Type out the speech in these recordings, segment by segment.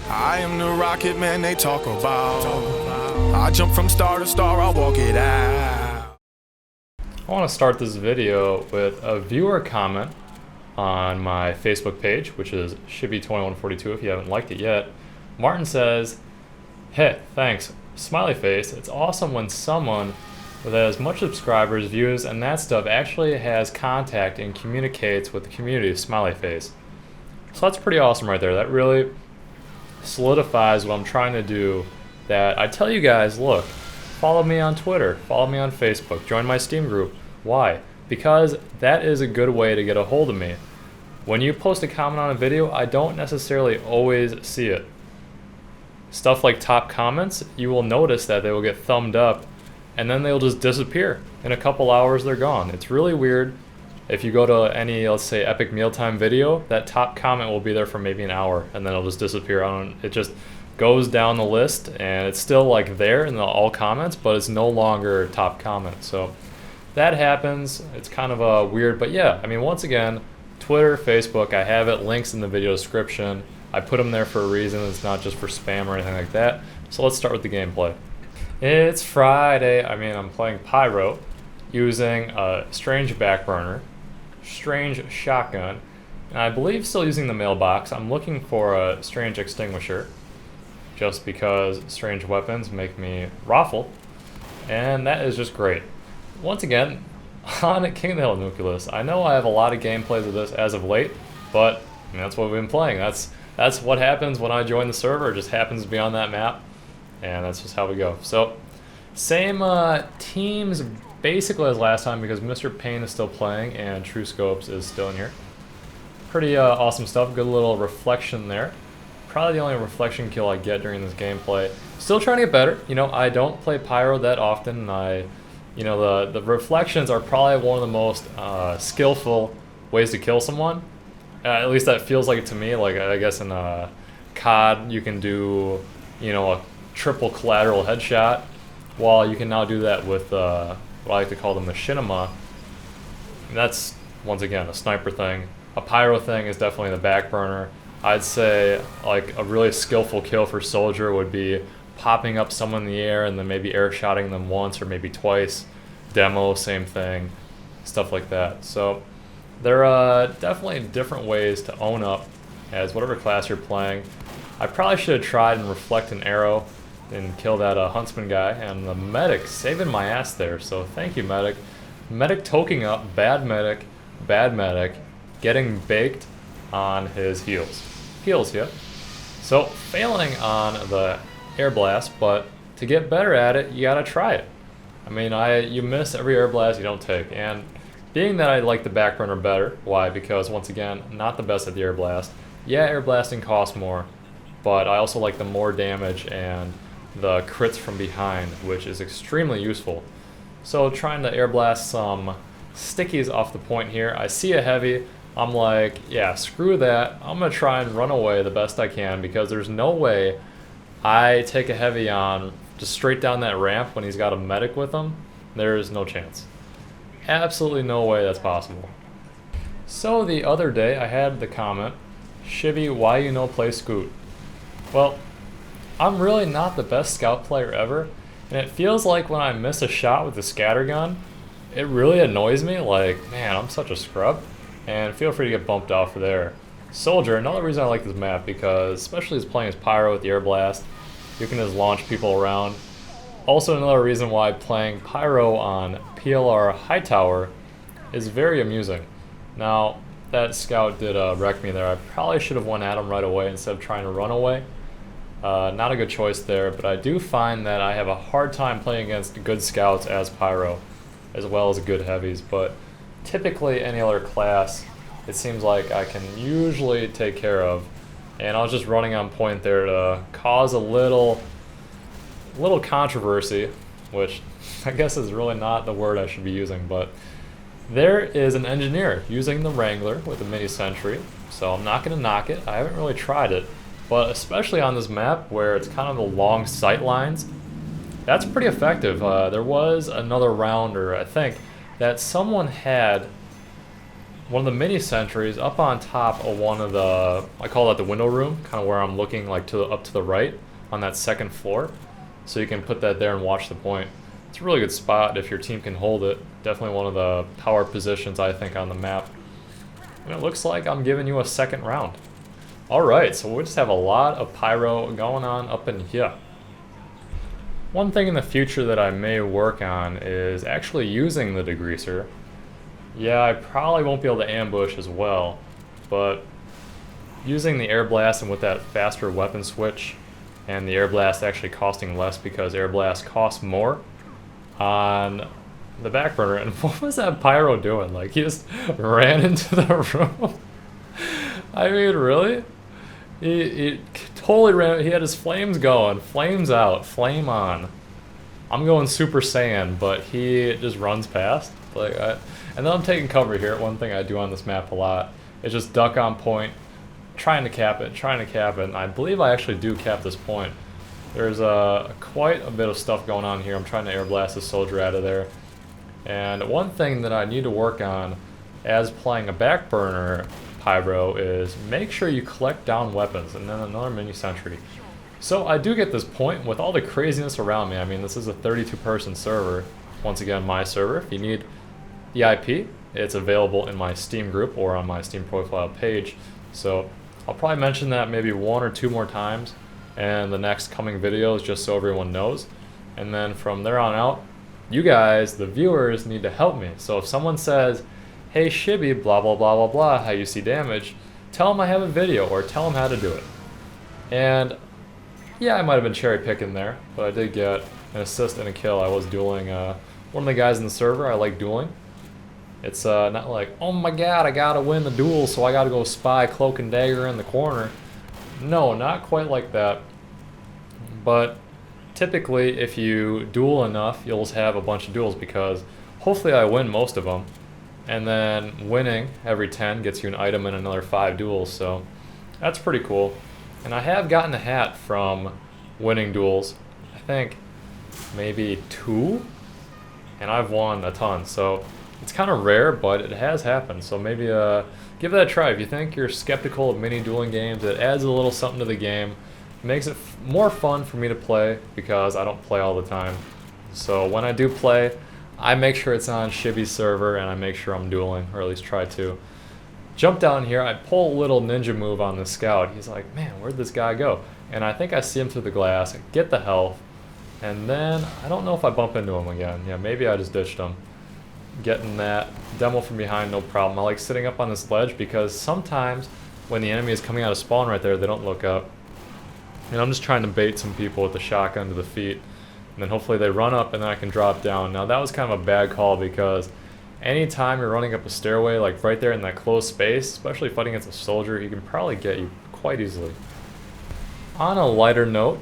I am the rocket man they talk about. I jump from star to star, I walk it out. I want to start this video with a viewer comment on my Facebook page, which is Shibby2142 if you haven't liked it yet. Martin says, "Hey, thanks. Smiley face. It's awesome when someone with as much subscribers, views, and that stuff actually has contact and communicates with the community." Smiley face. So that's pretty awesome right there. That really solidifies what I'm trying to do. That I tell you guys, look, follow me on Twitter, follow me on Facebook, join my Steam group. Why? Because that is a good way to get a hold of me. When you post a comment on a video, I don't necessarily always see it. Stuff like top comments, you will notice that they will get thumbed up and then they'll just disappear. In a couple hours, they're gone. It's really weird. If you go to any, let's say, epic mealtime video, that top comment will be there for maybe an hour and then it'll just disappear. It just goes down the list and it's still like there in the all comments, but it's no longer top comment. So that happens. It's kind of weird, but yeah, I mean, once again, Twitter, Facebook, I have it, links in the video description. I put them there for a reason. It's not just for spam or anything like that. So let's start with the gameplay. It's Friday. I mean, I'm playing PYRO using a strange backburner, strange shotgun, and I believe still using the mailbox. I'm looking for a strange extinguisher just because strange weapons make me raffle, and that is just great. Once again, on King of the Hill Nucleus, I know I have a lot of gameplays of this as of late, but I mean, that's what we've been playing. That's what happens when I join the server. It just happens to be on that map, and that's just how we go. So, same teams basically as last time because Mr. Payne is still playing and True Scopes is still in here. Pretty awesome stuff. Good little reflection there. Probably the only reflection kill I get during this gameplay. Still trying to get better. You know, I don't play Pyro that often. You know, the reflections are probably one of the most skillful ways to kill someone. At least that feels like it to me. Like, I guess in COD you can do, you know, a triple collateral headshot. While you can now do that with what I like to call the machinima. And that's, once again, a sniper thing. A Pyro thing is definitely the back burner. I'd say like a really skillful kill for Soldier would be popping up someone in the air and then maybe air shotting them once or maybe twice. Demo, same thing. Stuff like that. So there are definitely different ways to own up as whatever class you're playing. I probably should have tried and reflect an arrow and kill that huntsman guy, and the medic saving my ass there, so thank you, medic. Medic toking up, bad medic, getting baked on his heels. Heels, yeah. So failing on the air blast, but to get better at it, you gotta try it. I mean, you miss every air blast you don't take, and being that I like the back burner better, why? Because once again, not the best at the air blast. Yeah, air blasting costs more, but I also like the more damage and the crits from behind, which is extremely useful. So trying to air blast some stickies off the point here. I see a heavy, I'm like, yeah, screw that. I'm gonna try and run away the best I can because there's no way I take a heavy on just straight down that ramp when he's got a medic with him. There is no chance. Absolutely no way that's possible. So the other day I had the comment, "Shibby, why you no play Scoot?" Well, I'm really not the best scout player ever, and it feels like when I miss a shot with the scattergun, it really annoys me, like, man, I'm such a scrub, and feel free to get bumped off for there. Soldier, another reason I like this map, because especially as playing as Pyro with the air blast, you can just launch people around. Also another reason why playing Pyro on PLR Hightower is very amusing. Now, that scout did wreck me there. I probably should have went at him right away instead of trying to run away. Not a good choice there, but I do find that I have a hard time playing against good scouts as Pyro, as well as good heavies, but typically any other class, it seems like I can usually take care of, and I was just running on point there to cause a little controversy, which I guess is really not the word I should be using, but there is an engineer using the Wrangler with a mini sentry, so I'm not going to knock it. I haven't really tried it. But especially on this map where it's kind of the long sight lines, that's pretty effective. There was another rounder, I think, that someone had one of the mini sentries up on top of one of the, I call that the window room, kind of where I'm looking like up to the right on that second floor. So you can put that there and watch the point. It's a really good spot if your team can hold it. Definitely one of the power positions I think on the map. And it looks like I'm giving you a second round. Alright, so we just have a lot of pyro going on up in here. One thing in the future that I may work on is actually using the degreaser. Yeah, I probably won't be able to ambush as well, but using the air blast and with that faster weapon switch and the air blast actually costing less because air blast costs more on the back burner. And what was that pyro doing? Like, he just ran into the room. I mean, really? He totally ran. He had his flames going. Flames out. Flame on. I'm going Super Saiyan, but he just runs past. Like, and then I'm taking cover here. One thing I do on this map a lot is just duck on point, trying to cap it, and I believe I actually do cap this point. There's quite a bit of stuff going on here. I'm trying to air blast this soldier out of there. And one thing that I need to work on as playing a back burner pyro is make sure you collect down weapons, and then another mini sentry. So I do get this point with all the craziness around me. I mean, this is a 32-person server. Once again, my server. If you need the IP, it's available in my Steam group or on my Steam profile page. So I'll probably mention that maybe 1 or 2 more times in the next coming videos just so everyone knows. And then from there on out, you guys, the viewers, need to help me. So if someone says, hey Shibby, blah blah blah blah blah, how you see damage, tell them I have a video or tell them how to do it. And yeah, I might have been cherry picking there, but I did get an assist and a kill. I was dueling one of the guys in the server. I like dueling. It's not like, oh my god, I gotta win the duel, so I gotta go spy Cloak and Dagger in the corner. No, not quite like that. But typically, if you duel enough, you'll have a bunch of duels because hopefully I win most of them. And then winning every 10 gets you an item in another 5 duels, so that's pretty cool. And I have gotten a hat from winning duels. I think maybe 2, and I've won a ton, so it's kind of rare, but it has happened. So maybe give that a try. If you think you're skeptical of mini dueling games, it adds a little something to the game. It makes it more fun for me to play because I don't play all the time. So when I do play, I make sure it's on Shibby's server and I make sure I'm dueling, or at least try to. Jump down here, I pull a little ninja move on the scout. He's like, man, where'd this guy go? And I think I see him through the glass, get the health, and then I don't know if I bump into him again. Yeah, maybe I just ditched him. Getting that demo from behind, no problem. I like sitting up on this ledge because sometimes when the enemy is coming out of spawn right there, they don't look up. And I'm just trying to bait some people with the shotgun to the feet. And then hopefully they run up and then I can drop down. Now that was kind of a bad call because anytime you're running up a stairway, like right there in that closed space, especially fighting against a soldier, he can probably get you quite easily. On a lighter note,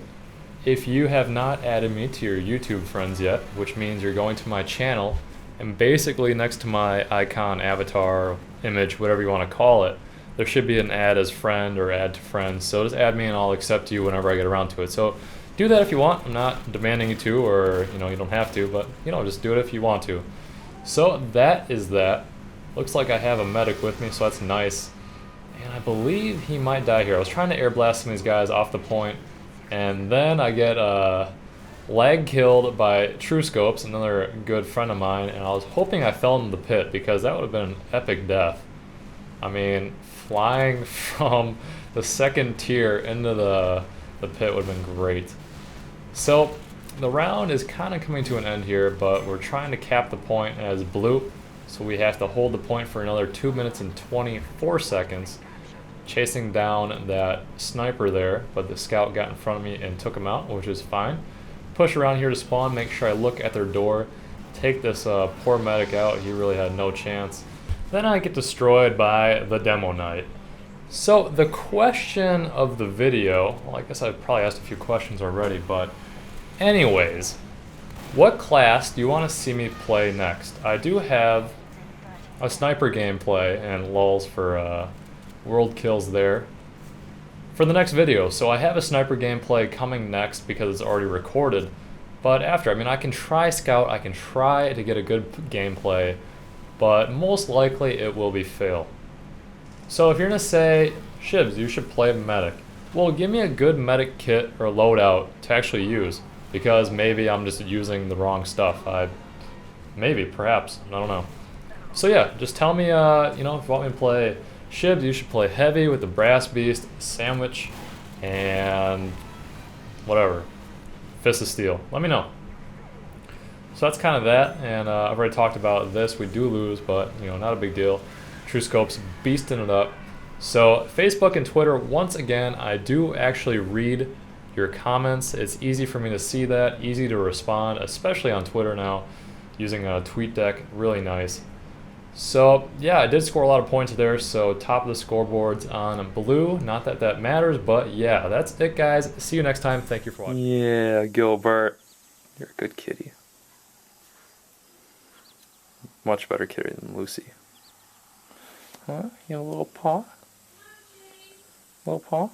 if you have not added me to your YouTube friends yet, which means you're going to my channel, and basically next to my icon, avatar, image, whatever you want to call it, there should be an add as friend or add to friends. So just add me and I'll accept you whenever I get around to it. So do that if you want. I'm not demanding you to, or you don't have to, but just do it if you want to. So that is that. Looks like I have a medic with me, so that's nice. And I believe he might die here. I was trying to air blast some of these guys off the point, and then I get lag killed by True Scopes, another good friend of mine, and I was hoping I fell into the pit because that would have been an epic death. I mean, flying from the second tier into the pit would have been great. So the round is kind of coming to an end here, but we're trying to cap the point as blue, so we have to hold the point for another 2 minutes and 24 seconds, chasing down that sniper there, but the scout got in front of me and took him out, which is fine. Push around here to spawn, make sure I look at their door, take this poor medic out. He really had no chance. Then I get destroyed by the demo knight. So the question of the video, well, I guess I've probably asked a few questions already, but anyways, what class do you want to see me play next? I do have a sniper gameplay and lulls for world kills there for the next video. So I have a sniper gameplay coming next because it's already recorded. But after, I mean, I can try scout, I can try to get a good gameplay but most likely it will be fail. So if you're gonna say, Shibs, you should play medic, well, give me a good medic kit or loadout to actually use, because maybe I'm just using the wrong stuff. Maybe, perhaps, I don't know. So yeah, just tell me, if you want me to play Shibs, you should play heavy with the Brass Beast, Sandwich, and whatever, Fist of Steel. Let me know. So that's kind of that, and I've already talked about this. We do lose, but not a big deal. True Scope's beasting it up. So Facebook and Twitter, once again, I do actually read your comments. It's easy for me to see that, easy to respond, especially on Twitter now, using a tweet deck, really nice. So yeah, I did score a lot of points there, so top of the scoreboards on blue. Not that that matters, but yeah, that's it, guys. See you next time. Thank you for watching. Yeah, Gilbert, you're a good kitty. Much better kitty than Lucy. Huh? You have a little paw? Little paw?